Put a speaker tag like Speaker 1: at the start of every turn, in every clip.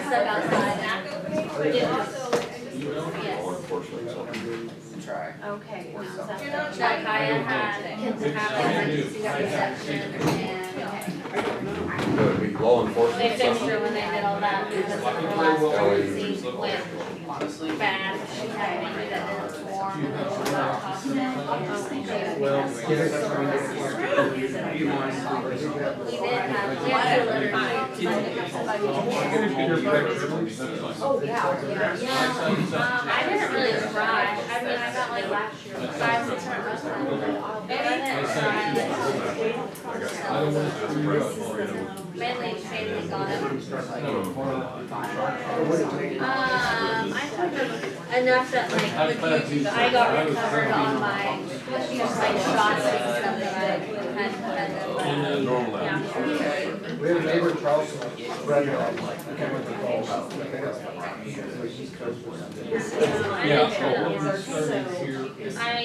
Speaker 1: stuck outside.
Speaker 2: Law enforcement, so.
Speaker 1: Okay, no, so Kaya had emergency reception and
Speaker 2: Would be law
Speaker 1: they
Speaker 2: enforcement.
Speaker 1: fixed her when they did all that because the last emergency went bad. She had a baby that didn't form and then she got tossed in.
Speaker 3: Well,
Speaker 1: We did have, we had to let her know.
Speaker 4: Oh, yeah,
Speaker 1: Yeah, I didn't really cry. I mean, I got like 5, 6 months. But I didn't cry. Mainly got it. I took enough that like I got recovered on my like shots and stuff that I had
Speaker 2: Normal.
Speaker 1: yeah.
Speaker 3: we have a neighbor, Charleston, brother, I can't remember the call.
Speaker 1: I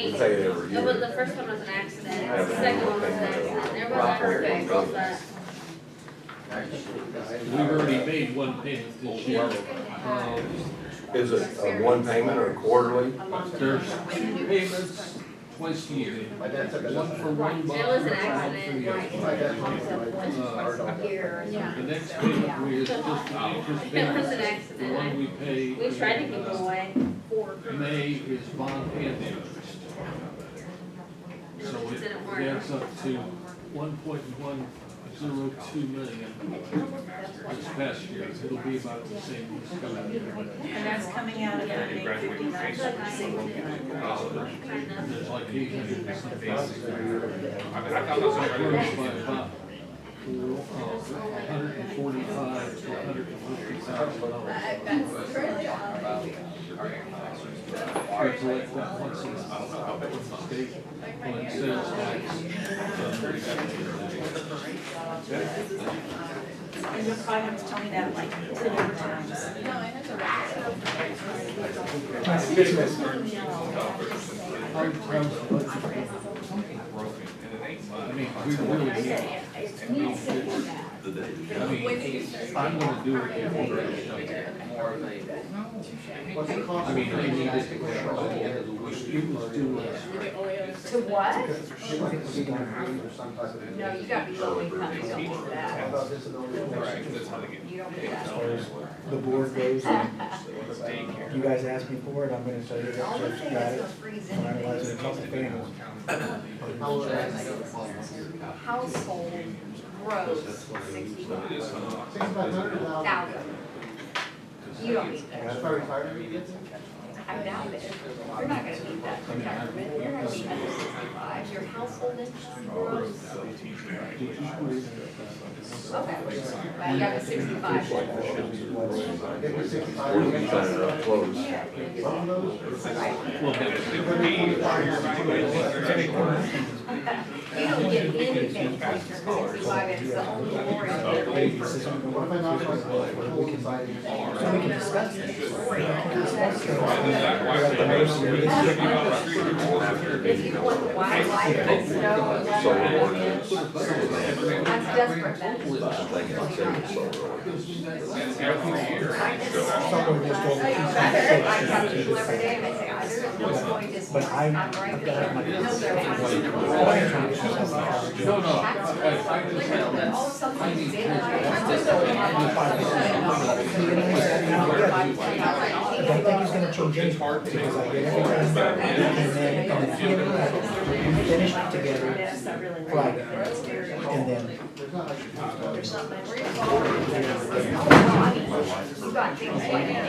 Speaker 2: We pay it every
Speaker 1: it
Speaker 2: year.
Speaker 1: was the first one was an accident. The second one was an accident. There was other vehicles that
Speaker 5: We've already made one payment this year.
Speaker 2: Is it a one payment or quarterly?
Speaker 5: There's 2 payments twice a year. One for 1 month.
Speaker 1: there was an
Speaker 5: and one
Speaker 1: accident.
Speaker 5: for the other. The next payment we is just
Speaker 1: It was an
Speaker 5: the
Speaker 1: accident.
Speaker 5: one we pay.
Speaker 1: We tried to keep them away.
Speaker 5: May is bond and interest. So it adds up to 1.102 million this past year. It'll be about the same this coming year.
Speaker 4: And that's coming out of that May 59.
Speaker 5: There's like 800 and something. By about 145 to 150,000 dollars. Calculate that once it's state on sales tax.
Speaker 4: And you'll probably have to tell me that like 10 more times.
Speaker 5: I mean, we really need it. I mean, I'm gonna do it before
Speaker 3: What's it cost?
Speaker 5: I mean, I need it. It was due last
Speaker 4: To what?
Speaker 3: No,
Speaker 4: you gotta be low income, you don't do that.
Speaker 3: About disability.
Speaker 4: You don't do that.
Speaker 6: The board goes and you guys asked me for it, I'm gonna show you that
Speaker 4: All the
Speaker 6: Jeff's
Speaker 4: things
Speaker 6: got it.
Speaker 4: will freeze
Speaker 6: And I
Speaker 4: in.
Speaker 6: realize there's a couple things.
Speaker 4: Household gross 65,000. You don't need that.
Speaker 3: That's probably hard to get.
Speaker 4: I doubt it. You're not gonna need that for government. You're gonna need under 65. Your household income gross. Okay. Well, you got the 65.
Speaker 3: Get the 65.
Speaker 2: Or we sign it up close.
Speaker 3: One of those?
Speaker 4: You don't get anything plus your 65. It's the only glory of it.
Speaker 3: What if I knock my whole inside?
Speaker 6: So we can discuss this. We can discuss this. We're at the mercy of this.
Speaker 4: If you want the wildlife and snow and
Speaker 2: Solar
Speaker 4: weather,
Speaker 2: ordinance.
Speaker 4: that's desperate then.
Speaker 2: I'm thinking it's in the solar ordinance.
Speaker 6: Someone just told me.
Speaker 4: I tell people every day and they say, I don't know what's going to.
Speaker 6: But I'm
Speaker 4: right
Speaker 6: I've
Speaker 4: there.
Speaker 6: got my.
Speaker 4: No, they're happy.
Speaker 5: No, no,
Speaker 4: Oh, something's in
Speaker 6: I don't think he's gonna change anything, because I get everything done, and then we finished it together
Speaker 4: Yes, I really.
Speaker 6: Friday, and then
Speaker 4: There's something. You got things like that.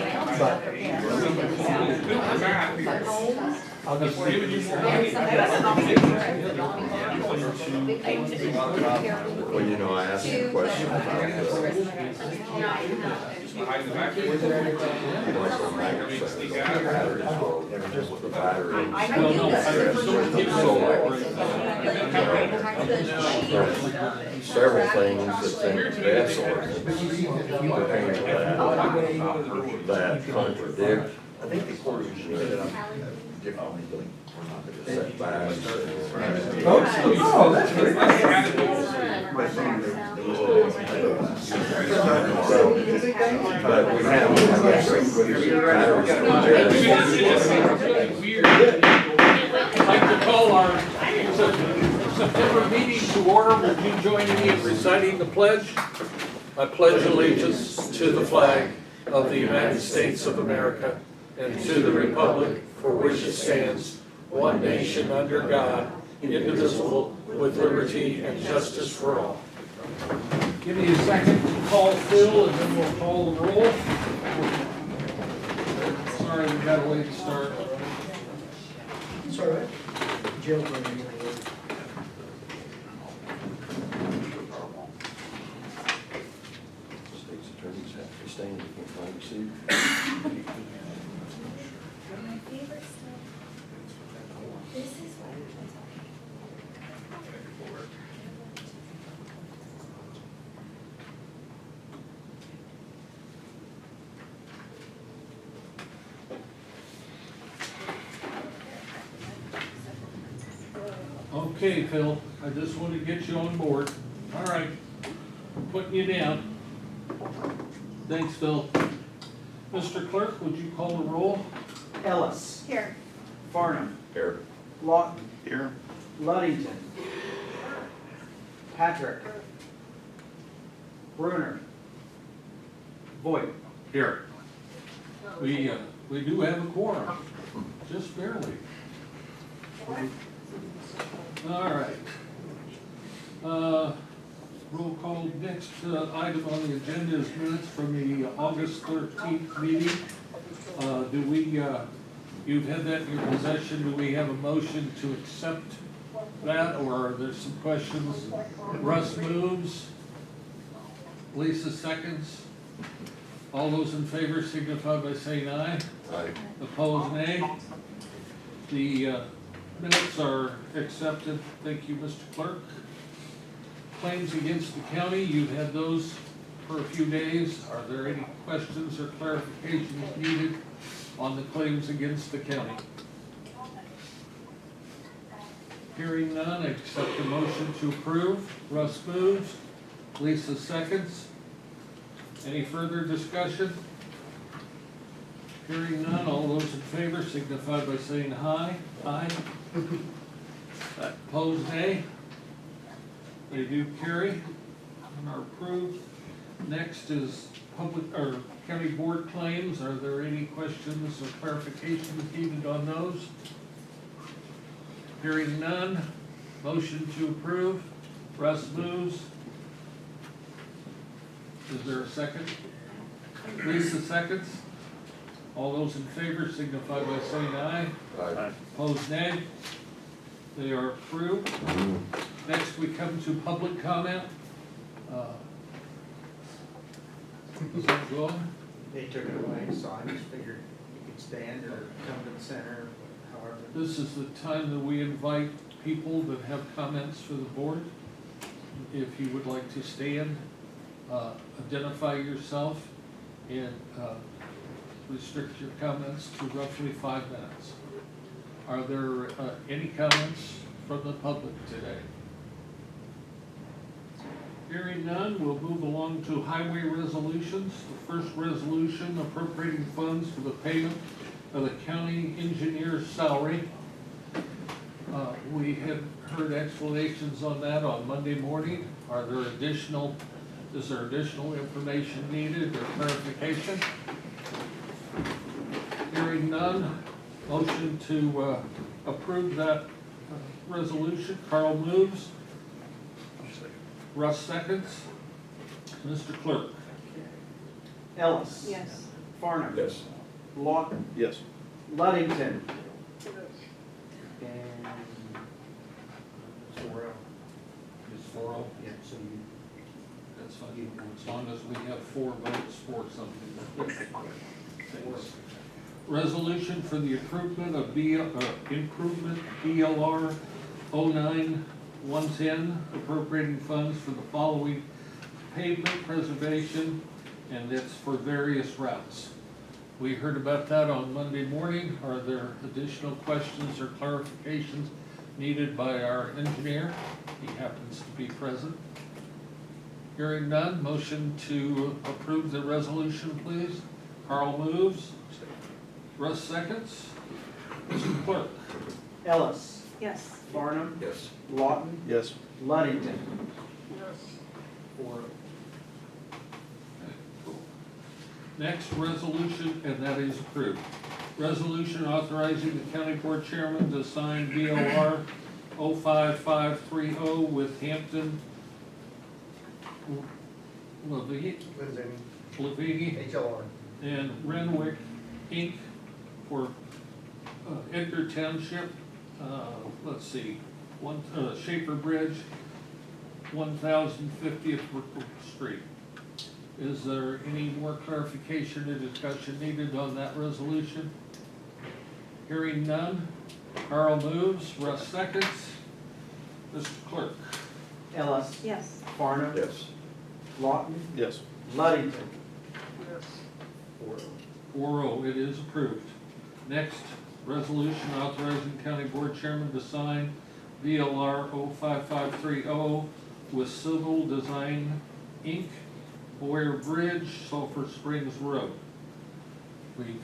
Speaker 6: I'll just.
Speaker 2: Well, you know, I asked you a question about the the battery.
Speaker 4: I knew this.
Speaker 2: Solar. Several things that's in the gas ordinance pertaining to that contradict. I think the court setbacks.
Speaker 6: Oh, that's great.
Speaker 2: But we
Speaker 5: Weird. I'd like to call our September meeting to order. Would you join me in reciting the pledge? I pledge allegiance to the flag of the United States of America and to the republic for which it stands, one nation under God, indivisible, with liberty and justice for all. Give me a second to call Phil and then we'll call the roll. Sorry, we got a late start.
Speaker 6: It's all right. Jail for me.
Speaker 2: State's attorneys have to stand, they can't find a seat.
Speaker 4: My favorite stuff. This is what
Speaker 5: Okay, Phil, I just want to get you on board. All right, putting you down. Thanks, Phil. Mr. Clerk, would you call the roll?
Speaker 7: Ellis.
Speaker 4: Here.
Speaker 7: Farnham.
Speaker 2: Here.
Speaker 7: Lawton. Here. Luddington. Patrick. Bruner. Voigt.
Speaker 5: Here. We do have a quorum, just barely. All right. Roll call, next item on the agenda is minutes from the August 13th meeting. Do we, you've had that in your possession, do we have a motion to accept that, or are there some questions? Russ moves. Lisa seconds. All those in favor signify by saying aye.
Speaker 2: Aye.
Speaker 5: Opposed, nay. The minutes are accepted. Thank you, Mr. Clerk. Claims against the county, you've had those for a few days. Are there any questions or clarifications needed on the claims against the county? Hearing none, I accept the motion to approve. Russ moves. Lisa seconds. Any further discussion? Hearing none, all those in favor signify by saying aye. Aye. Opposed, nay. They do carry and are approved. Next is public, or county board claims. Are there any questions or clarifications needed on those? Hearing none, motion to approve. Russ moves. Is there a second? Lisa seconds. All those in favor signify by saying aye.
Speaker 2: Aye.
Speaker 5: Opposed, nay. They are approved. Next, we come to public comment. Is that good?
Speaker 7: They took it away, so I just figured you could stand or come to the center, however.
Speaker 5: This is the time that we invite people that have comments for the board. If you would like to stand, identify yourself and restrict your comments to roughly 5 minutes. Are there any comments from the public today? Hearing none, we'll move along to highway resolutions. The first resolution appropriating funds for the payment of the county engineer's salary. We had heard explanations on that on Monday morning. Is there additional information needed or clarification? Hearing none, motion to approve that resolution. Carl moves. Russ seconds. Mr. Clerk.
Speaker 7: Ellis.
Speaker 4: Yes.
Speaker 7: Farnham.
Speaker 2: Yes.
Speaker 7: Lawton.
Speaker 2: Yes.
Speaker 7: Luddington. And Sorrell.
Speaker 5: Is 4-0?
Speaker 7: Yeah, so you.
Speaker 5: That's fine, as long as we have 4 votes for something. Thanks. Resolution for the improvement of improvement BLR 09-110, appropriating funds for the following pavement preservation, and it's for various routes. We heard about that on Monday morning. Are there additional questions or clarifications needed by our engineer? He happens to be present. Hearing none, motion to approve the resolution, please. Carl moves. Russ seconds. Mr. Clerk?
Speaker 7: Ellis,
Speaker 4: Yes.
Speaker 7: Farnum,
Speaker 2: Yes.
Speaker 7: Lawton,
Speaker 3: Yes.
Speaker 7: Luddington. 4.
Speaker 5: Next resolution, and that is approved. Resolution authorizing the county board chairman to sign DOR 05530 with Hampton Levy,
Speaker 3: HLR.
Speaker 5: and Renwick Inc. for Edgar Township, let's see, Schaefer Bridge, 1050th Street. Is there any more clarification or discussion needed on that resolution? Hearing none, Carl moves, Russ seconds. Mr. Clerk?
Speaker 7: Ellis,
Speaker 4: Yes.
Speaker 7: Farnum,
Speaker 2: Yes.
Speaker 7: Lawton,
Speaker 3: Yes.
Speaker 7: Luddington.
Speaker 5: 4-0, it is approved. Next, resolution authorizing county board chairman to sign VLR 05530 with Civil Design Inc., Boyer Bridge, Sulphur Springs Road. We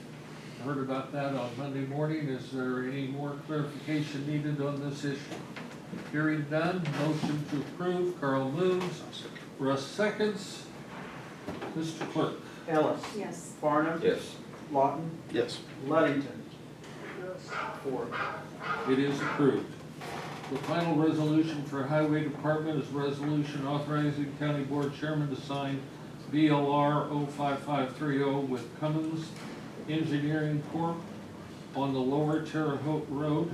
Speaker 5: heard about that on Monday morning. Is there any more clarification needed on this issue? Hearing none, motion to approve. Carl moves. Russ seconds. Mr. Clerk?
Speaker 7: Ellis,
Speaker 4: Yes.
Speaker 7: Farnum,
Speaker 2: Yes.
Speaker 7: Lawton,
Speaker 3: Yes.
Speaker 7: Luddington. 4.
Speaker 5: It is approved. The final resolution for Highway Department is resolution authorizing county board chairman to sign VLR 05530 with Cummins Engineering Corp. on the Lower Terre Haute Road.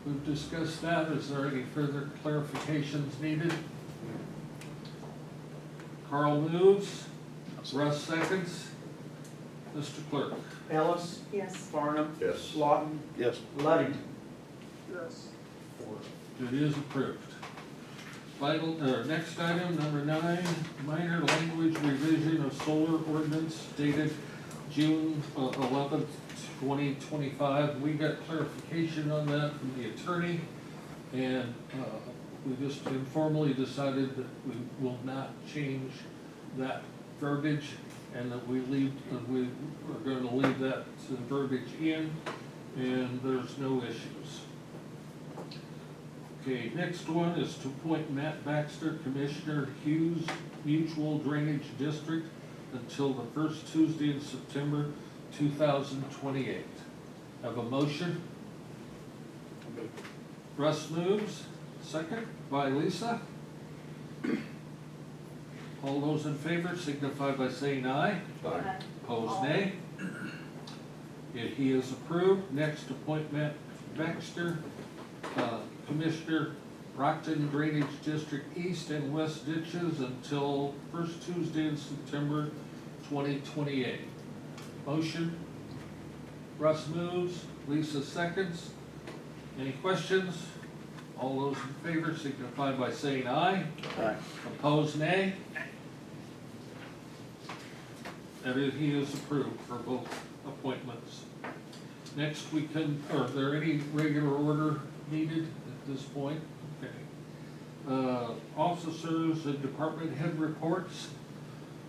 Speaker 5: We've discussed that. Is there any further clarifications needed? Carl moves. Russ seconds. Mr. Clerk?
Speaker 7: Ellis,
Speaker 4: Yes.
Speaker 7: Farnum,
Speaker 2: Yes.
Speaker 7: Lawton,
Speaker 3: Yes.
Speaker 7: Luddington. 4.
Speaker 5: It is approved. Final, next item, number 9, minor language revision of solar ordinance dated June 11th, 2025. We got clarification on that from the attorney, and we just informally decided that we will not change that verbiage, and that we are gonna leave that verbiage in, and there's no issues. Okay, next one is to appoint Matt Baxter, Commissioner, Hughes Mutual Drainage District, until the first Tuesday in September 2028. Have a motion? Russ moves, second by Lisa. All those in favor signify by saying aye.
Speaker 2: Aye.
Speaker 5: Opposed, nay. He is approved. Next, appoint Matt Baxter, Commissioner, Rockton Drainage District East and West Ditches until first Tuesday in September 2028. Motion? Russ moves, Lisa seconds. Any questions? All those in favor signify by saying aye.
Speaker 3: Aye.
Speaker 5: Opposed, nay. He is approved for both appointments. Next, are there any regular order needed at this point? Okay. Officers and department head reports.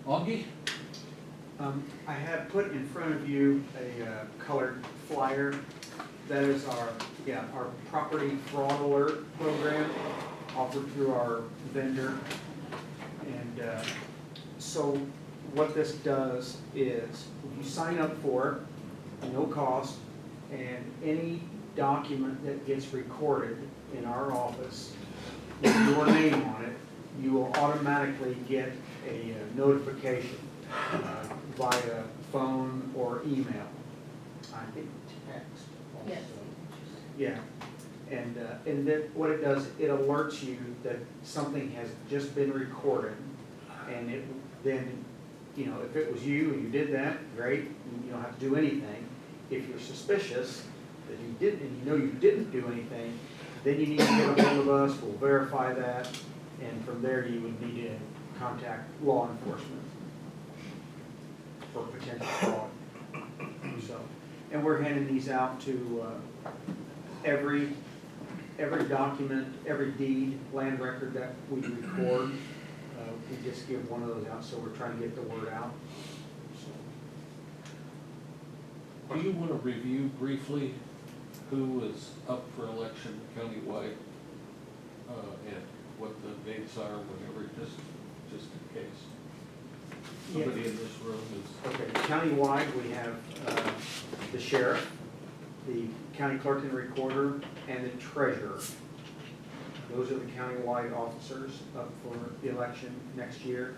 Speaker 5: Augie?
Speaker 7: I have put in front of you a colored flyer. That is our property fraud alert program offered through our vendor. And so what this does is you sign up for it, no cost, and any document that gets recorded in our office with your name on it, you will automatically get a notification via phone or email. I think text also.
Speaker 4: Yes.
Speaker 7: Yeah, and that, what it does, it alerts you that something has just been recorded, and it then, you know, if it was you and you did that, great, you don't have to do anything. If you're suspicious that you didn't, and you know you didn't do anything, then you need to get a hold of us, we'll verify that, and from there you would need to contact law enforcement for potential fraud. So, and we're handing these out to every document, every deed, land record that we record. We just give one of those out, so we're trying to get the word out. So,
Speaker 5: Do you want to review briefly who is up for election countywide? And what the dates are, whatever, just in case. Somebody in this room is,
Speaker 7: Okay, countywide, we have the sheriff, the county clerk and recorder, and the treasurer. Those are the countywide officers up for the election next year.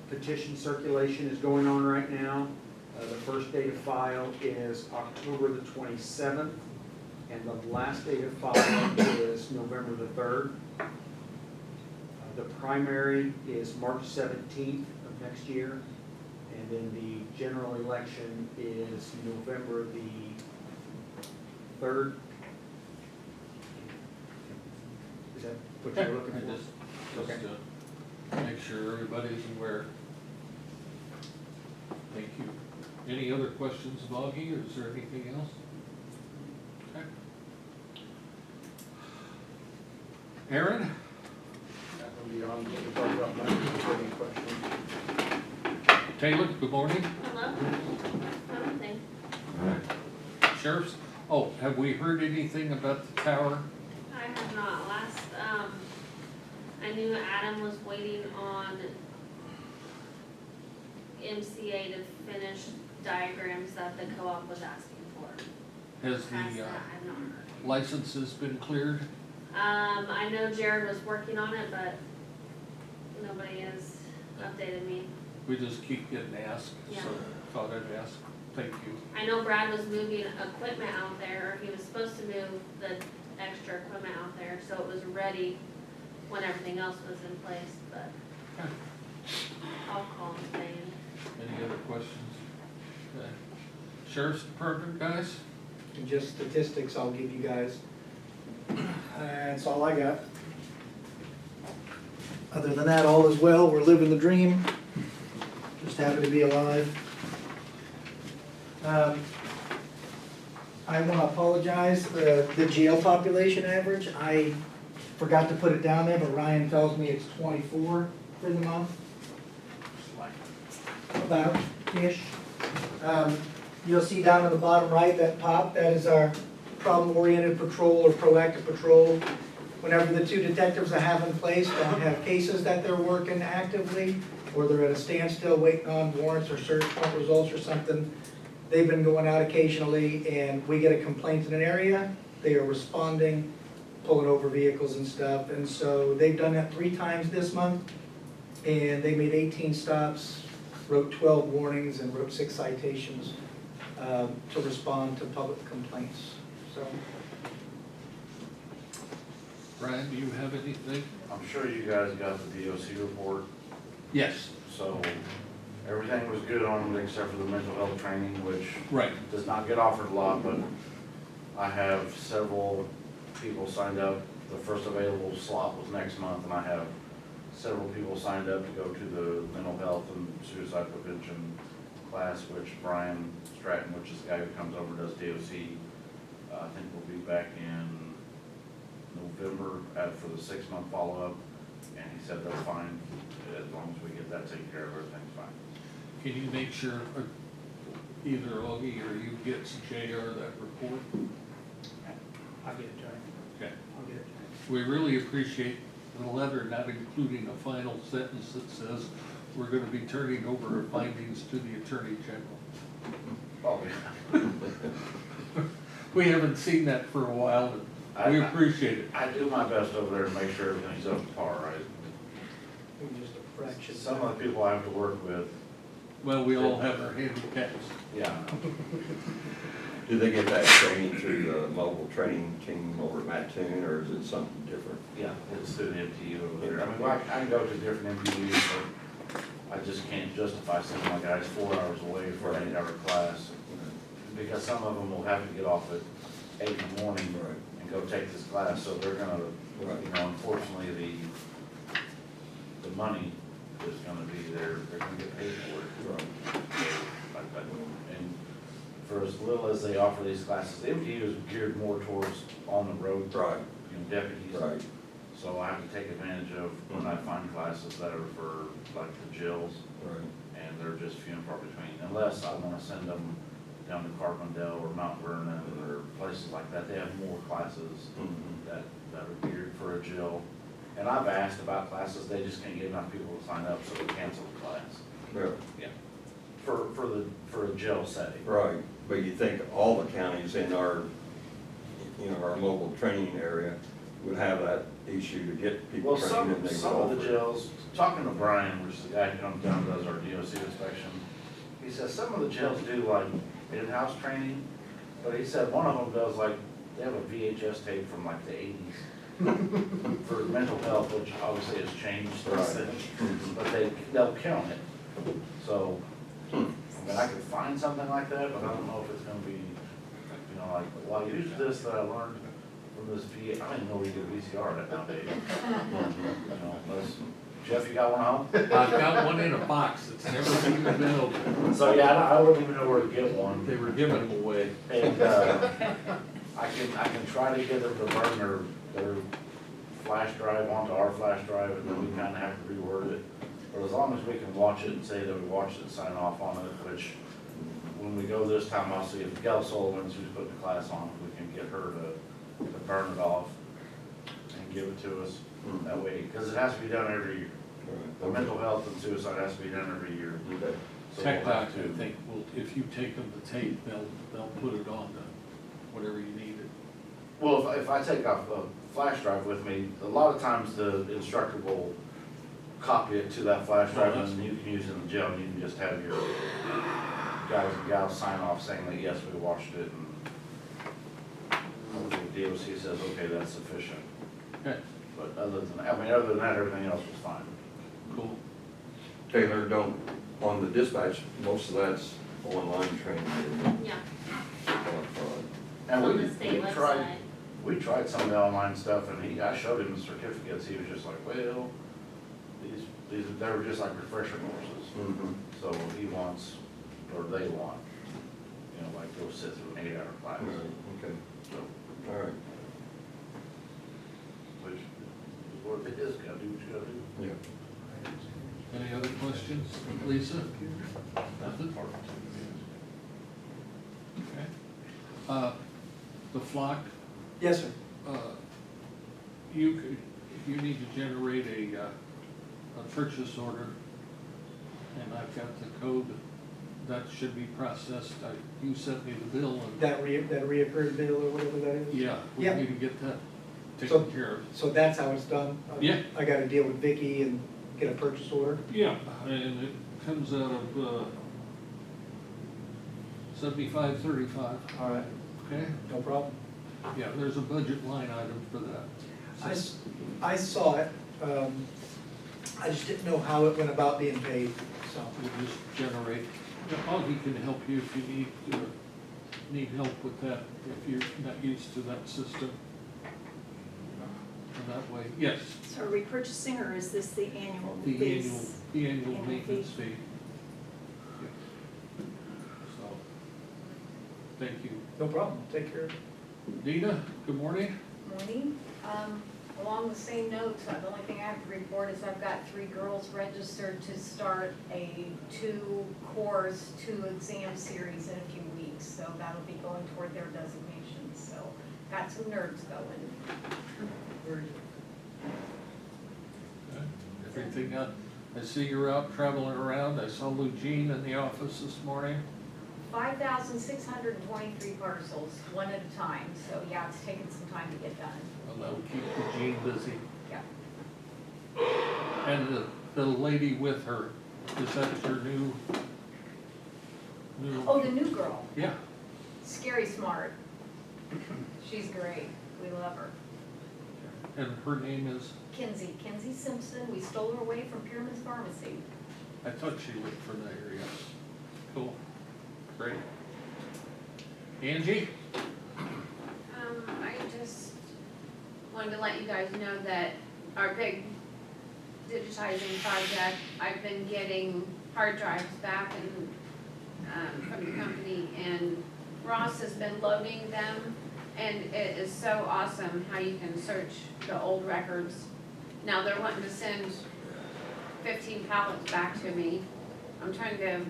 Speaker 7: Petition circulation is going on right now. The first day to file is October the 27th, and the last day to file is November the 3rd. The primary is March 17th of next year, and then the general election is November the 3rd. Is that what you're looking
Speaker 5: I
Speaker 7: for?
Speaker 5: just make sure everybody's aware. Thank you. Any other questions of Augie, or is there anything else? Okay. Aaron?
Speaker 3: That will be on, we'll talk about my any questions.
Speaker 5: Taylor, good morning.
Speaker 1: Hello? Nothing.
Speaker 5: Sheriff's, oh, have we heard anything about the tower?
Speaker 1: I have not. I knew Adam was waiting on MCA to finish diagrams that the co-op was asking for.
Speaker 5: Has
Speaker 1: Past
Speaker 5: the
Speaker 1: that, I've not heard.
Speaker 5: licenses been cleared?
Speaker 1: I know Jared was working on it, but nobody has updated me.
Speaker 5: We just keep getting asked, so
Speaker 1: Yeah.
Speaker 5: thought I'd ask. Thank you.
Speaker 1: I know Brad was moving equipment out there, or he was supposed to move the extra equipment out there, so it was ready when everything else was in place, but
Speaker 5: Okay.
Speaker 1: I'll call him saying.
Speaker 5: Any other questions? Okay. Sheriff's Department, guys?
Speaker 6: And just statistics I'll give you guys. That's all I got. Other than that, all is well, we're living the dream. Just happy to be alive. I want to apologize, the jail population average, I forgot to put it down there, but Ryan tells me it's 24 for the month. About-ish. You'll see down in the bottom right, that pop, that is our problem-oriented patrol or proactive patrol. Whenever the two detectives I have in place don't have cases that they're working actively, or they're at a standstill waiting on warrants or search warrant results or something, they've been going out occasionally, and we get a complaint in an area, they are responding, pulling over vehicles and stuff, and so they've done that 3 times this month, and they made 18 stops, wrote 12 warnings, and wrote 6 citations to respond to public complaints, so.
Speaker 5: Brian, do you have anything?
Speaker 8: I'm sure you guys got the DOC report,
Speaker 5: Yes.
Speaker 8: so everything was good on it except for the mental health training, which
Speaker 5: Right.
Speaker 8: does not get offered a lot, but I have several people signed up. The first available slot was next month, and I have several people signed up to go to the mental health and suicide prevention class, which Brian Stratton, which is the guy who comes over and does DOC, I think will be back in November for the 6-month follow-up, and he said that's fine, as long as we get that taken care of, everything's fine.
Speaker 5: Can you make sure either Augie or you get JR that report?
Speaker 7: I'll get it, Johnny.
Speaker 5: Okay.
Speaker 7: I'll get it.
Speaker 5: We really appreciate the letter not including a final sentence that says we're gonna be turning over our findings to the Attorney General.
Speaker 8: Oh,
Speaker 5: We haven't seen that for a while, and we appreciate it.
Speaker 8: I do my best over there to make sure everything's up to par, right?
Speaker 6: Just a fraction.
Speaker 8: Some of the people I have to work with,
Speaker 5: Well, we all have our handicaps.
Speaker 8: yeah,
Speaker 2: Do they get that training through the mobile training team over at Mattoon, or is it something different?
Speaker 8: yeah, it's through the MTU over there. I mean, I can go to different MTUs, but I just can't justify sending my guys 4 hours away for an 8-hour class. Because some of them will have to get off at 8 in the morning
Speaker 2: Right.
Speaker 8: and go take this class, so they're gonna,
Speaker 2: Right.
Speaker 8: you know, unfortunately, the money is gonna be there, they're gonna get paid for it.
Speaker 2: Right.
Speaker 8: And for as little as they offer these classes, MTU is geared more towards on the road,
Speaker 2: Right.
Speaker 8: you know, deputies.
Speaker 2: Right.
Speaker 8: So I have to take advantage of when I find classes that are for like the jails,
Speaker 2: Right.
Speaker 8: and they're just few and far between, unless I wanna send them down to Carbondale or Mount Vernon or places like that. They have more classes that are geared for a jail. And I've asked about classes, they just can't get enough people to sign up, so they cancel the class.
Speaker 2: Yeah,
Speaker 8: For a jail setting.
Speaker 2: right, but you think all the counties in our, our mobile training area would have that issue to get people
Speaker 8: Well,
Speaker 2: trained and they would
Speaker 8: some of the
Speaker 2: offer it.
Speaker 8: jails, talking to Brian, which is the guy who comes down and does our DOC inspection, he says some of the jails do like in-house training, but he said one of them does like, they have a VHS tape from like the 80s for mental health, which obviously has changed since then, but they'll count it. So, I mean, I could find something like that, but I don't know if it's gonna be, like, well, use this that I learned from this I don't even know where you get VCR at nowadays. Unless, Jeff, you got one home?
Speaker 5: I've got one in a box that's never been built.
Speaker 8: So, yeah, I wouldn't even know where to get one.
Speaker 5: They were giving them away.
Speaker 8: And, I can try to get them to burn their flash drive onto our flash drive, and then we kinda have to reword it. But as long as we can watch it and say that we watched it and sign off on it, which, when we go this time, I'll see if Gail Sullivan's who's putting the class on, if we can get her to burn it off and give it to us that way, because it has to be done every year. The mental health and suicide has to be done every year.
Speaker 2: Okay.
Speaker 8: So
Speaker 5: Tech
Speaker 8: we'll
Speaker 5: Doc,
Speaker 8: have
Speaker 5: I
Speaker 8: to-
Speaker 5: think, will, if you take them the tape, they'll put it on the, whatever you need it.
Speaker 8: Well, if I take a flash drive with me, a lot of times the instructor will copy it to that flash drive, and then you can use it in the jail, and you can just have your guys and gals sign off saying that, yes, we watched it, and the DOC says, okay, that's sufficient.
Speaker 5: Okay,
Speaker 8: But other than that, everything else was fine.
Speaker 5: cool.
Speaker 2: Taylor, on the dispatch, most of that's online training. isn't it?
Speaker 1: Yeah,
Speaker 8: And
Speaker 1: on the state website.
Speaker 8: we tried some of the online stuff, and I showed him the certificates, he was just like, well, they were just like refresher courses.
Speaker 2: Mhm.
Speaker 8: So he wants, or they want, like go sit through an 8-hour class,
Speaker 2: Right, okay,
Speaker 8: so,
Speaker 2: all right,
Speaker 8: which is what it is, gotta do what you gotta do.
Speaker 2: yeah.
Speaker 5: Any other questions, Lisa? Nothing? Okay. The flock,
Speaker 6: Yes, sir.
Speaker 5: you need to generate a purchase order, and I've got the code that should be processed. You sent me the bill and,
Speaker 6: That reoccurred bill or whatever that is?
Speaker 5: yeah, we
Speaker 6: Yeah.
Speaker 5: need to get that
Speaker 6: So-
Speaker 5: taken care of.
Speaker 6: So that's how it's done?
Speaker 5: Yeah.
Speaker 6: I gotta deal with Vicky and get a purchase order?
Speaker 5: Yeah, and it comes out of 7535,
Speaker 6: All right,
Speaker 5: okay?
Speaker 6: no problem.
Speaker 5: Yeah, there's a budget line item for that.
Speaker 6: I saw it, I just didn't know how it went about being paid, so.
Speaker 5: We'll just generate, Augie can help you if you need help with that, if you're not used to that system. And that way, yes,
Speaker 4: So are we purchasing, or is this the annual
Speaker 5: the
Speaker 4: fees?
Speaker 5: annual
Speaker 4: Annual
Speaker 5: maintenance
Speaker 4: fee.
Speaker 5: fee. Yeah. So, thank you.
Speaker 6: No problem, take care of it.
Speaker 5: Dina, good morning.
Speaker 9: Morning. Along the same notes, the only thing I have to report is I've got 3 girls registered to start a 2-course, 2-exam series in a few weeks. So that'll be going toward their designations. So got some nerds going.
Speaker 6: Very good.
Speaker 5: Okay. Everything up, I see you're out traveling around. I saw Eugene in the office this morning.
Speaker 9: 5,623 parcels, one at a time. So yeah, it's taken some time to get done.
Speaker 5: Well, that'll keep Eugene busy.
Speaker 9: Yeah.
Speaker 5: And the lady with her, is that your new?
Speaker 9: Oh, the new girl,
Speaker 5: Yeah,
Speaker 9: scary smart. She's great. We love her.
Speaker 5: and her name is,
Speaker 9: Kinsey Simpson. We stole her away from Pierman's Pharmacy.
Speaker 5: I thought she lived from that area. Cool, great. Angie?
Speaker 1: I just wanted to let you guys know that our big digitizing project, I've been getting hard drives back from the company, and Ross has been loading them, and it is so awesome how you can search the old records. Now they're wanting to send 15 pallets back to me, I'm trying to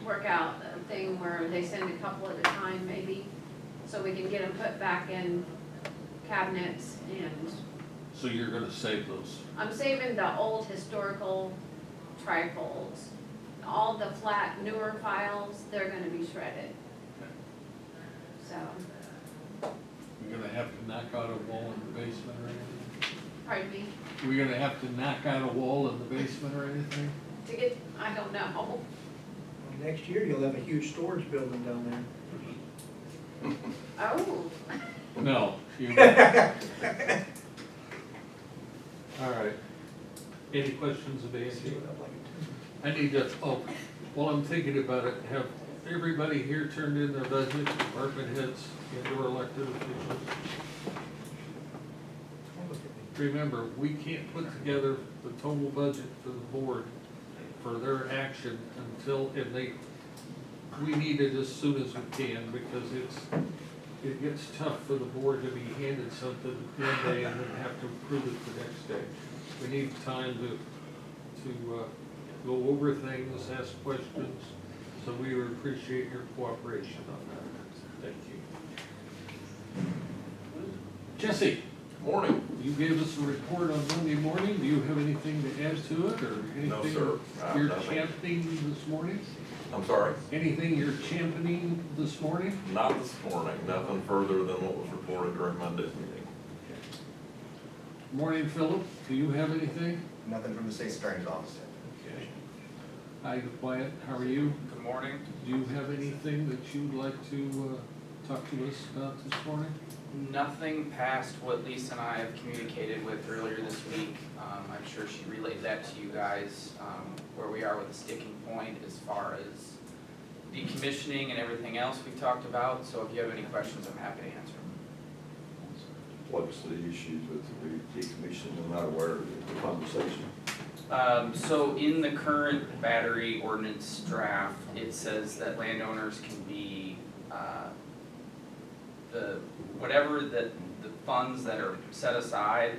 Speaker 1: work out a thing where they send a couple at a time maybe, so we can get them put back in cabinets, and
Speaker 5: So you're gonna save those?
Speaker 1: I'm saving the old historical trifolds. All the flat newer files, they're gonna be shredded. So,
Speaker 5: You're gonna have to knock out a wall in the basement or anything?
Speaker 1: pardon me,
Speaker 5: We're gonna have to knock out a wall in the basement or anything?
Speaker 1: to get, I don't know.
Speaker 6: Well, next year, you'll have a huge storage building down there.
Speaker 1: Oh,
Speaker 5: No, you. All right. Any questions of Andy? I need to, oh, while I'm thinking about it, have everybody here turned in their budget, department heads, and or elected officials? Remember, we can't put together the total budget for the board for their action until, and we need it as soon as we can, because it gets tough for the board to be handed something one day and then have to approve it the next day. We need time to go over things, ask questions, so we would appreciate your cooperation on that. Thank you. Jesse,
Speaker 2: Morning.
Speaker 5: you gave us a report on Monday morning. Do you have anything to add to it, or
Speaker 2: No,
Speaker 5: anything
Speaker 2: sir.
Speaker 5: you're
Speaker 2: Nothing.
Speaker 5: championing this morning?
Speaker 2: I'm sorry?
Speaker 5: Anything you're championing this morning?
Speaker 2: Not this morning, nothing further than what was reported during Monday's meeting.
Speaker 5: Morning, Philip. Do you have anything?
Speaker 3: Nothing from the state attorney's office.
Speaker 5: Okay. Hi, Wyatt. How are you?
Speaker 10: Good morning.
Speaker 5: Do you have anything that you'd like to talk to us about this morning?
Speaker 10: Nothing past what Lisa and I have communicated with earlier this week. I'm sure she relayed that to you guys, where we are with the sticking point as far as decommissioning and everything else we've talked about. So if you have any questions, I'm happy to answer them.
Speaker 2: What's the issues with the decommission? I'm not aware of the conversation.
Speaker 10: So in the current battery ordinance draft, it says that landowners can be, whatever the funds that are set aside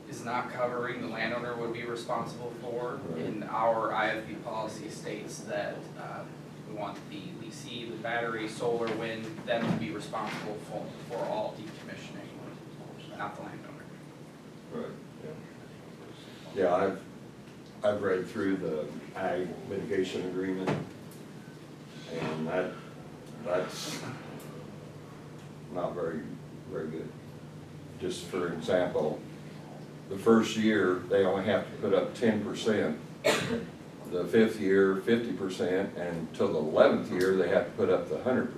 Speaker 10: is not covering, the landowner would be responsible for. And our IFB policy states that, we want the leasing, the battery, solar, wind, them to be responsible for all decommissioning, not the landowner.
Speaker 2: Right, yeah. Yeah, I've read through the ag mitigation agreement, and that's not very good. Just for example, the first year, they only have to put up 10%. The fifth year, 50%, and till the 11th year, they have to put up the 100%.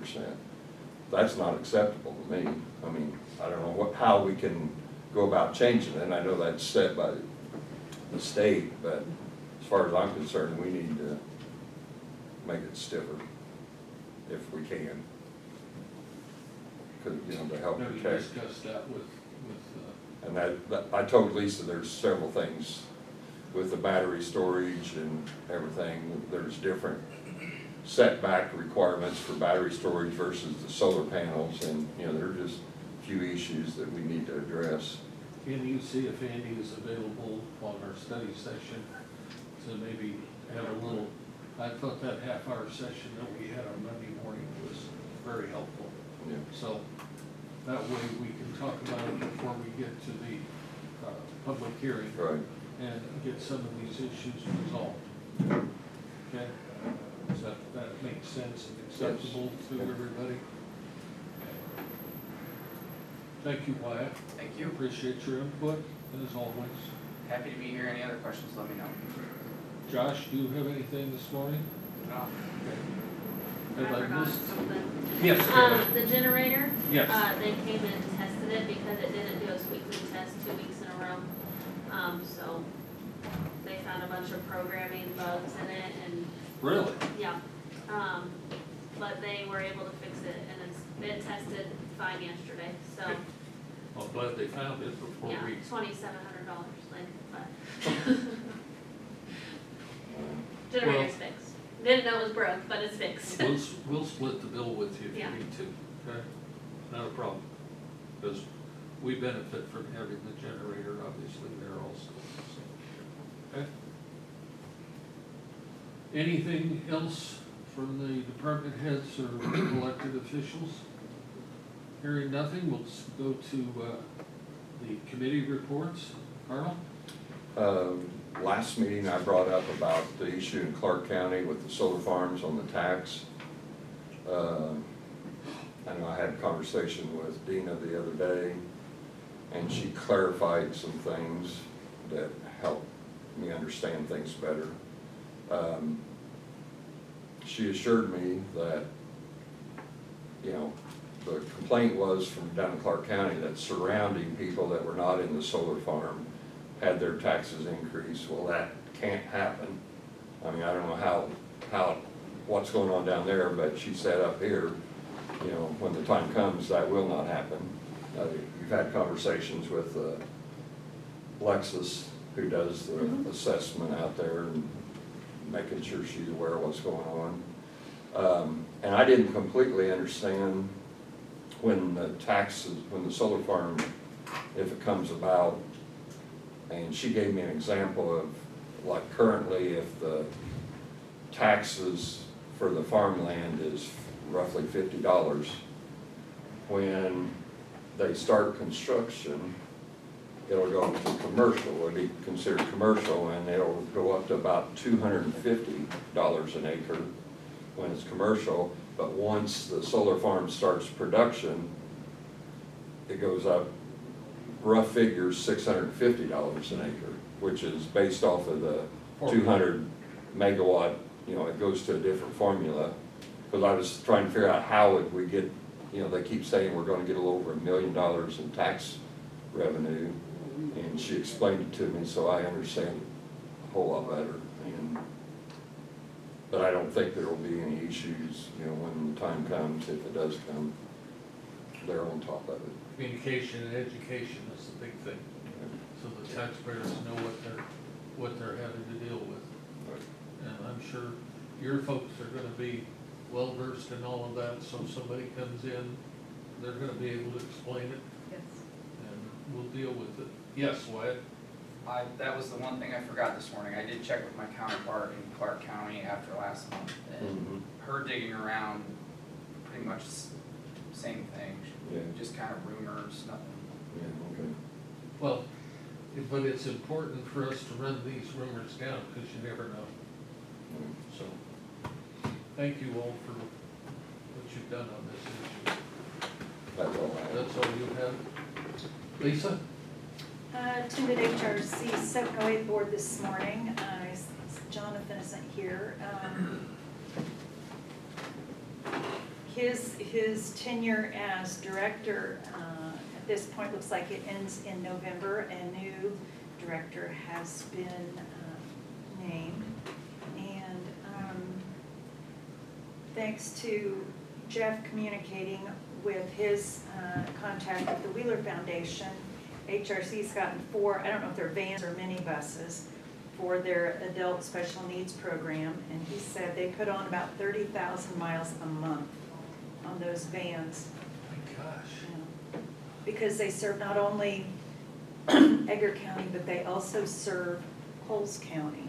Speaker 2: That's not acceptable to me. I mean, I don't know how we can go about changing it, and I know that's set by the state, but as far as I'm concerned, we need to make it stiffer if we can. Cause, you know, to help
Speaker 5: Have you
Speaker 2: protect.
Speaker 5: discussed that with
Speaker 2: And that, I told Lisa there's several things with the battery storage and everything. There's different setback requirements for battery storage versus the solar panels, and, you know, there are just a few issues that we need to address.
Speaker 5: can you see if Andy is available on our study session to maybe have a little, I thought that half-hour session that we had on Monday morning was very helpful.
Speaker 2: Yeah.
Speaker 5: So that way we can talk about it before we get to the public hearing
Speaker 2: Right.
Speaker 5: and get some of these issues resolved. Okay? Does that make sense and acceptable to everybody? Thank you, Wyatt.
Speaker 10: Thank you.
Speaker 5: Appreciate your input, as always.
Speaker 10: Happy to be here. Any other questions, let me know.
Speaker 5: Josh, do you have anything this morning?
Speaker 10: No.
Speaker 5: Have
Speaker 4: I
Speaker 5: I
Speaker 4: forgot
Speaker 5: missed?
Speaker 4: something.
Speaker 5: Yes,
Speaker 4: The generator,
Speaker 5: yes.
Speaker 4: they came and tested it because it didn't do its weekly test 2 weeks in a row. So they found a bunch of programming bugs in it and,
Speaker 5: Really?
Speaker 4: yeah. But they were able to fix it and it's been tested fine yesterday, so,
Speaker 5: I'm glad they found it before
Speaker 4: yeah,
Speaker 5: we,
Speaker 4: $2,700, but. Generator's fixed. Didn't know it was broke, but it's fixed.
Speaker 5: we'll split the bill with you if you
Speaker 4: Yeah.
Speaker 5: need to, okay? Not a problem. Because we benefit from having the generator obviously there also, so, okay? Anything else from the department heads or elected officials? Hearing nothing, we'll go to the committee reports. Carl?
Speaker 2: Last meeting, I brought up about the issue in Clark County with the solar farms on the tax. I know I had a conversation with Dina the other day, and she clarified some things that helped me understand things better. She assured me that, you know, the complaint was from down in Clark County that surrounding people that were not in the solar farm had their taxes increased. Well, that can't happen. I mean, I don't know what's going on down there, but she said up here, you know, when the time comes, that will not happen. You've had conversations with Lexus, who does the assessment out there, and making sure she's aware of what's going on. And I didn't completely understand when the solar farm, if it comes about, and she gave me an example of, like, currently, if the taxes for the farmland is roughly $50, when they start construction, it'll go to commercial, it'll be considered commercial, and it'll go up to about $250 an acre when it's commercial. But once the solar farm starts production, it goes up, rough figures, $650 an acre, which is based off of the 200 megawatt, you know, it goes to a different formula. Because I was trying to figure out how would we get, you know, they keep saying we're gonna get a little over $1 million in tax revenue, and she explained it to me, so I understand a whole lot better. But I don't think there will be any issues, you know, when the time comes, if it does come, they're on top of it.
Speaker 5: Communication and education is the big thing, so the taxpayers know what they're having to deal with. And I'm sure your folks are gonna be well versed in all of that, so if somebody comes in, they're gonna be able to explain it,
Speaker 9: Yes.
Speaker 5: and we'll deal with it. Yes, Wyatt?
Speaker 10: That was the one thing I forgot this morning. I did check with my counterpart in Clark County after last month, and her digging around, pretty much same thing.
Speaker 2: Yeah.
Speaker 10: Just kind of rumors, nothing.
Speaker 2: Yeah, okay.
Speaker 5: Well, but it's important for us to run these rumors down, because you never know. So, thank you all for what you've done on this issue.
Speaker 2: That's all I have.
Speaker 5: That's all you have? Lisa?
Speaker 11: Attended HRC 708 board this morning. Jonathan isn't here. His tenure as director at this point looks like it ends in November. A new director has been named. And thanks to Jeff communicating with his contact with the Wheeler Foundation, HRC's gotten 4, I don't know if they're vans or minibuses, for their adult special needs program. And he said they put on about 30,000 miles a month on those vans.
Speaker 5: My gosh.
Speaker 11: Because they serve not only Edgar County, but they also serve Coles County.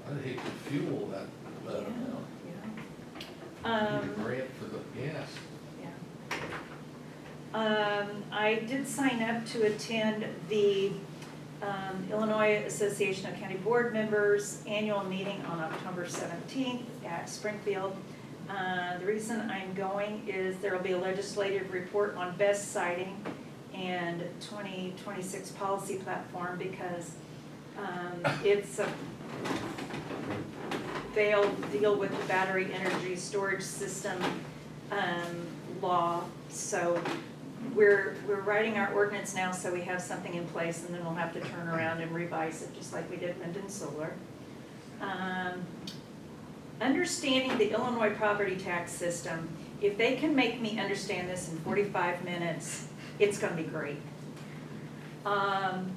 Speaker 5: I'd hate to fuel that amount.
Speaker 11: Yeah.
Speaker 5: Need a grant for the gas.
Speaker 11: I did sign up to attend the Illinois Association of County Board Members annual meeting on October 17th at Springfield. The reason I'm going is there will be a legislative report on best siting and 2026 policy platform, because it's they'll deal with the battery energy storage system law. So we're writing our ordinance now, so we have something in place, and then we'll have to turn around and revise it, just like we did Minden Solar. Understanding the Illinois property tax system, if they can make me understand this in 45 minutes, it's gonna be great. And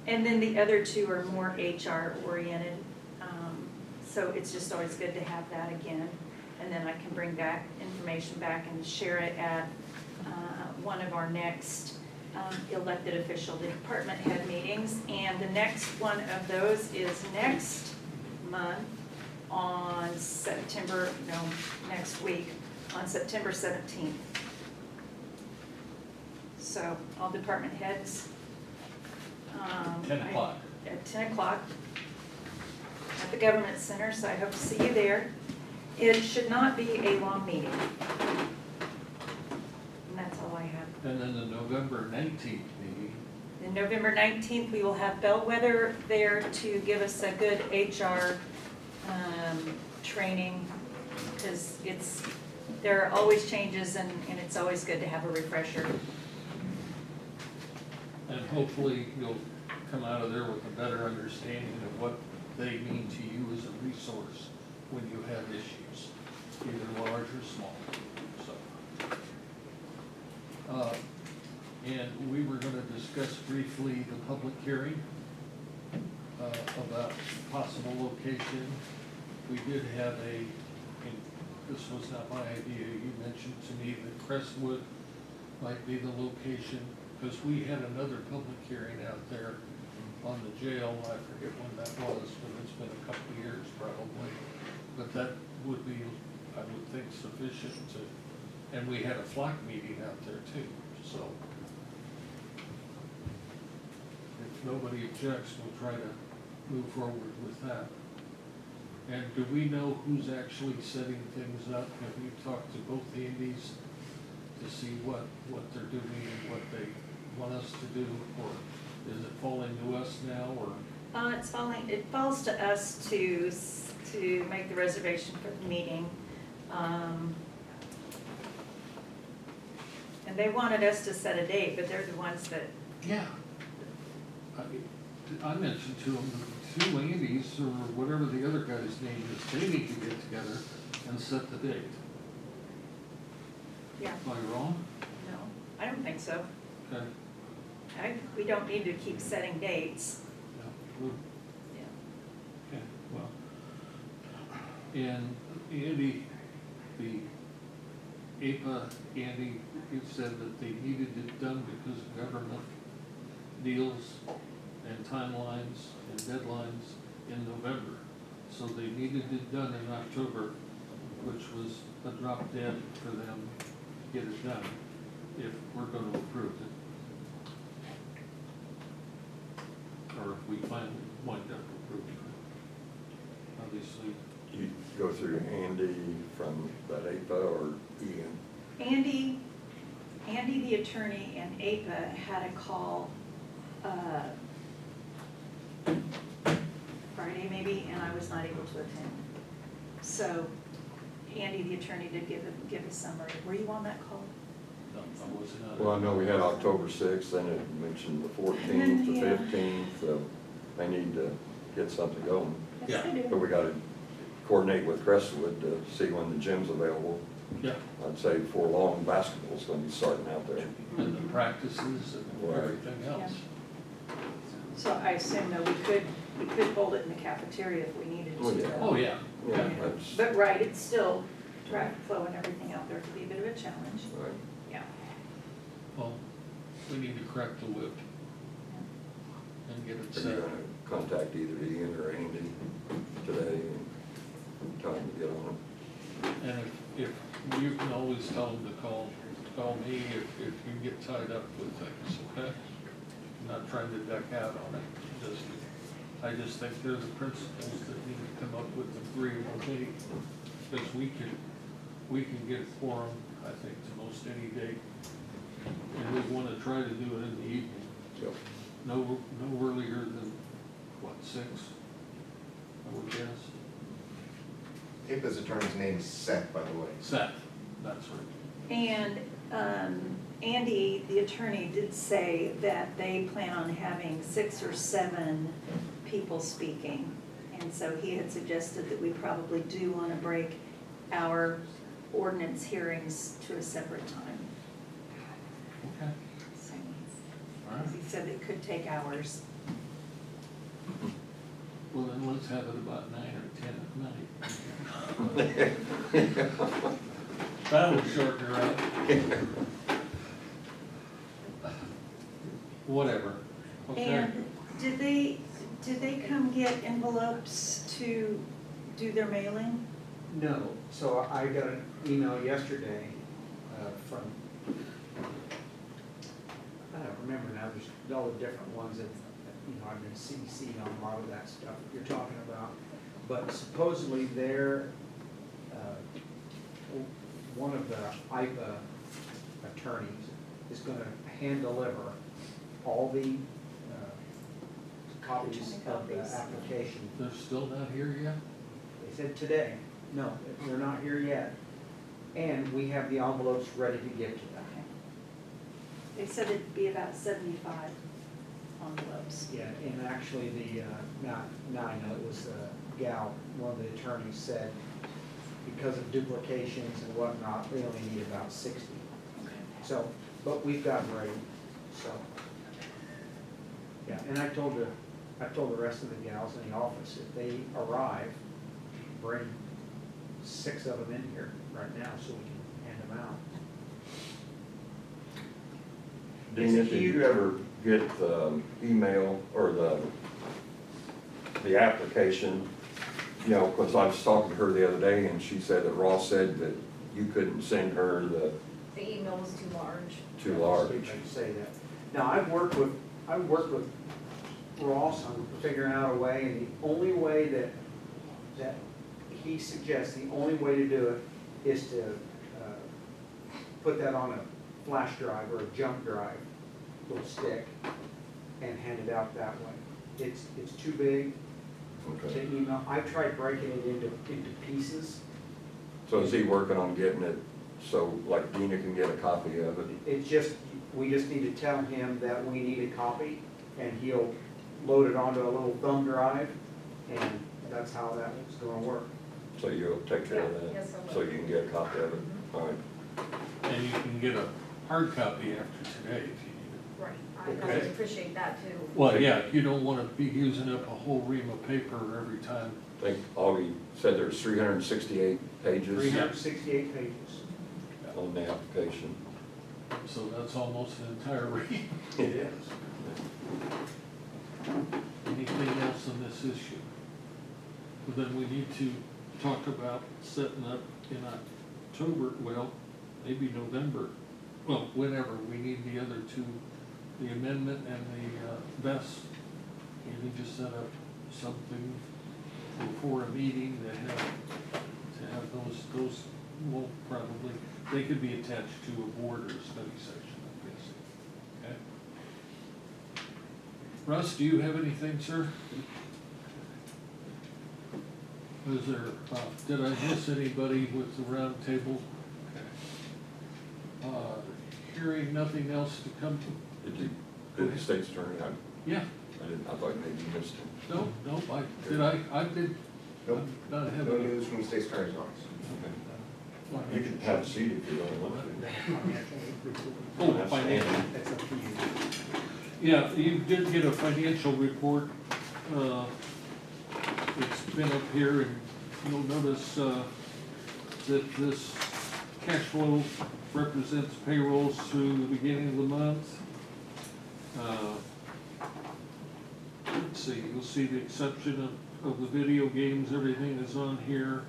Speaker 11: then the other two are more HR oriented, so it's just always good to have that again. And then I can bring back information back and share it at one of our next elected official, the department head meetings. And the next one of those is next month on next week, on September 17th. So all department heads.
Speaker 5: 10 o'clock.
Speaker 11: At 10 o'clock at the Government Center, so I hope to see you there. It should not be a long meeting. And that's all I have.
Speaker 5: And then the November 19th meeting,
Speaker 11: Then November 19th, we will have Bellwether there to give us a good HR training, because there are always changes and it's always good to have a refresher.
Speaker 5: and hopefully you'll come out of there with a better understanding of what they mean to you as a resource when you have issues, either large or small, so. And we were gonna discuss briefly the public hearing about possible location. We did have and this was not my idea, you mentioned to me that Crestwood might be the location, because we had another public hearing out there on the jail, I forget when that was, but it's been a couple of years probably. But that would be, I would think, sufficient to, and we had a flock meeting out there too, so. If nobody objects, we'll try to move forward with that. And do we know who's actually setting things up? Have you talked to both Andys to see what they're doing and what they want us to do? Or is it falling to us now, or?
Speaker 11: It falls to us to make the reservation for the meeting. And they wanted us to set a date, but they're the ones that,
Speaker 5: Yeah. I mentioned to them, the two Andys, or whatever the other guy's name is, they need to get together and set the date.
Speaker 11: yeah,
Speaker 5: Am I wrong?
Speaker 11: no, I don't think so.
Speaker 5: Okay.
Speaker 11: We don't need to keep setting dates.
Speaker 5: Yeah, good.
Speaker 11: Yeah.
Speaker 5: Okay, well. And Andy, the Andy, he said that they needed it done because of government deals and timelines and deadlines in November. So they needed it done in October, which was a drop dead for them to get it done, if we're gonna approve it. Or if we finally wind up approving it. Obviously,
Speaker 2: You go through Andy from that APA or Ian?
Speaker 11: Andy, the attorney, and APA had a call Friday maybe, and I was not able to attend. So Andy, the attorney, did give a summary. Were you on that call?
Speaker 5: no, I was not.
Speaker 2: Well, I know we had October 6th, then it mentioned the 14th, the
Speaker 11: Yeah.
Speaker 2: 15th, so they need to get something going.
Speaker 11: Yes, they
Speaker 2: But
Speaker 11: do.
Speaker 2: we gotta coordinate with Crestwood to see when the gym's available.
Speaker 5: Yeah,
Speaker 2: I'd say before long, basketball's gonna be starting out there.
Speaker 5: and the practices and
Speaker 2: Right.
Speaker 5: everything else.
Speaker 11: So I assume though we could hold it in the cafeteria if we needed
Speaker 2: Oh,
Speaker 11: to.
Speaker 2: yeah.
Speaker 5: Oh, yeah.
Speaker 2: Yeah, that's,
Speaker 11: But right, it's still traffic flow and everything out there could be a bit of a challenge.
Speaker 2: right.
Speaker 11: Yeah.
Speaker 5: Well, we need to crack the whip and get it
Speaker 2: Are you
Speaker 5: set.
Speaker 2: gonna contact either Ian or Andy today and tell them to get on it?
Speaker 5: And if you can always tell them to call me if you get tied up with things, okay? I'm not trying to duck out on it, I just think they're the principles that need to come up with an agreeable date. Because we can get a quorum, I think, to most any date. And we wanna try to do it in the evening,
Speaker 2: Yep.
Speaker 5: no earlier than, what, 6? I would guess.
Speaker 3: APA's attorney's name is Seth, by the way.
Speaker 5: Seth, that's right.
Speaker 11: And Andy, the attorney, did say that they plan on having 6 or 7 people speaking. And so he had suggested that we probably do want to break our ordinance hearings to a separate time.
Speaker 5: Okay.
Speaker 11: So,
Speaker 5: All right.
Speaker 11: as he said, it could take hours.
Speaker 5: Well, then let's have it about 9 or 10 at night. That'll shorten her up. whatever, okay?
Speaker 11: And did they come get envelopes to do their mailing?
Speaker 7: No, so I got an email yesterday from, I don't remember now, there's all the different ones that, I've been CC'd on a lot of that stuff that you're talking about. But supposedly they're, one of the IPA attorneys is gonna hand deliver all the copies of the application.
Speaker 5: They're still not here yet?
Speaker 7: They said today, no, they're not here yet. And we have the envelopes ready to give to them.
Speaker 11: They said it'd be about 75 envelopes.
Speaker 7: Yeah, and actually now I know it was a gal, one of the attorneys said, because of duplications and whatnot, they only need about 60. So, but we've got them ready, so. Yeah, and I told the rest of the gals in the office, if they arrive, bring 6 of them in here right now so we can hand them out.
Speaker 2: Dina, did you ever get the email or the application? You know, because I was talking to her the other day and she said that Ross said that you couldn't send her the
Speaker 9: The email was too large.
Speaker 2: too large.
Speaker 7: I can say that. Now, I've worked with Ross on figuring out a way, and the only way that he suggests, the only way to do it is to put that on a flash drive or a jump drive, little stick, and hand it out that way. It's too big to
Speaker 2: Okay.
Speaker 7: email. I've tried breaking it into pieces.
Speaker 2: So is he working on getting it so like Dina can get a copy of it?
Speaker 7: It's just, we just need to tell him that we need a copy, and he'll load it onto a little thumb drive, and that's how that's gonna work.
Speaker 2: So you'll take care of
Speaker 9: Yeah,
Speaker 2: that?
Speaker 9: yes, I will.
Speaker 2: So you can get a copy of it? All right.
Speaker 5: And you can get a hard copy after today if you need it.
Speaker 9: Right, I
Speaker 2: Okay.
Speaker 9: appreciate that too.
Speaker 5: Well, yeah, you don't wanna be using up a whole ream of paper every time.
Speaker 2: I think Augie said there's 368 pages
Speaker 7: 368 pages.
Speaker 2: on the application.
Speaker 5: So that's almost an entire ream.
Speaker 7: It is.
Speaker 5: Anything else on this issue? Well, then we need to talk about setting up in October, well, maybe November, well, whenever, we need the other two, the amendment and the VES. We need to set up something before a meeting to have those will probably, they could be attached to a board or a study session, I'm guessing, okay? Russ, do you have anything, sir? Was there, did I miss anybody with the round table? Okay. Hearing nothing else to come to,
Speaker 2: Did the state's attorney,
Speaker 5: yeah,
Speaker 2: I thought maybe you missed him.
Speaker 5: no, I did,
Speaker 12: Nope.
Speaker 5: I'm not
Speaker 12: No
Speaker 5: having.
Speaker 12: news from the state's attorney's office.
Speaker 2: You can have a seat if you don't want to.
Speaker 5: Oh,
Speaker 2: That's
Speaker 5: financial.
Speaker 2: Andy.
Speaker 7: That's up to you.
Speaker 5: Yeah, you did get a financial report. It's been up here, and you'll notice that this cash flow represents payrolls through the beginning of the month. Let's see, you'll see the exception of the video games, everything is on here.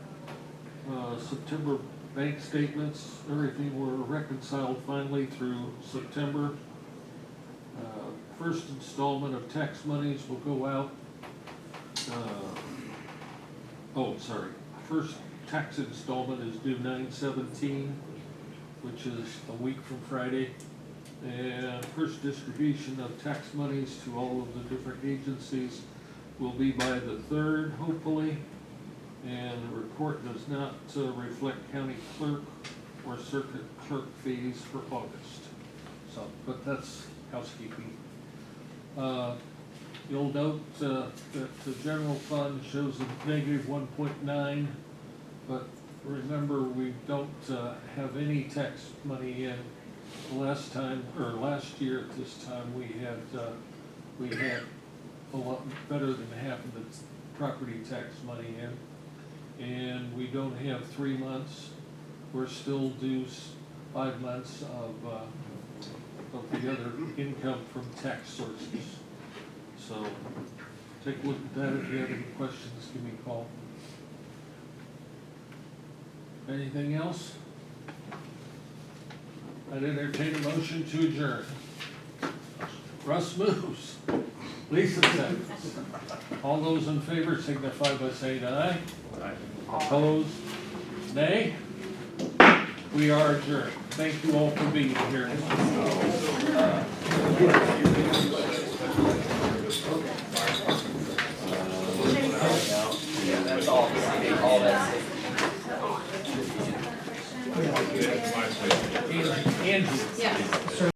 Speaker 5: September bank statements, everything were reconciled finally through September. First installment of tax monies will go out. First tax installment is due 9/17, which is a week from Friday. And first distribution of tax monies to all of the different agencies will be by the 3rd, hopefully. And the report does not reflect county clerk or circuit clerk fees for August. So, but that's housekeeping. You'll note that the general fund shows a negative 1.9, but remember, we don't have any tax money in. Last year at this time, we had a lot better than half of the property tax money in. And we don't have 3 months, we're still due 5 months of the other income from tax sources. So take a look at that. If you have any questions, give me a call. Anything else? I'd entertain a motion to adjourn. Russ moves. Lisa seconds. All those in favor signify by saying aye. Opposed? Nay? We are adjourned. Thank you all for being here.
Speaker 10: Yeah, that's all that's.
Speaker 5: Angie.
Speaker 1: Yes.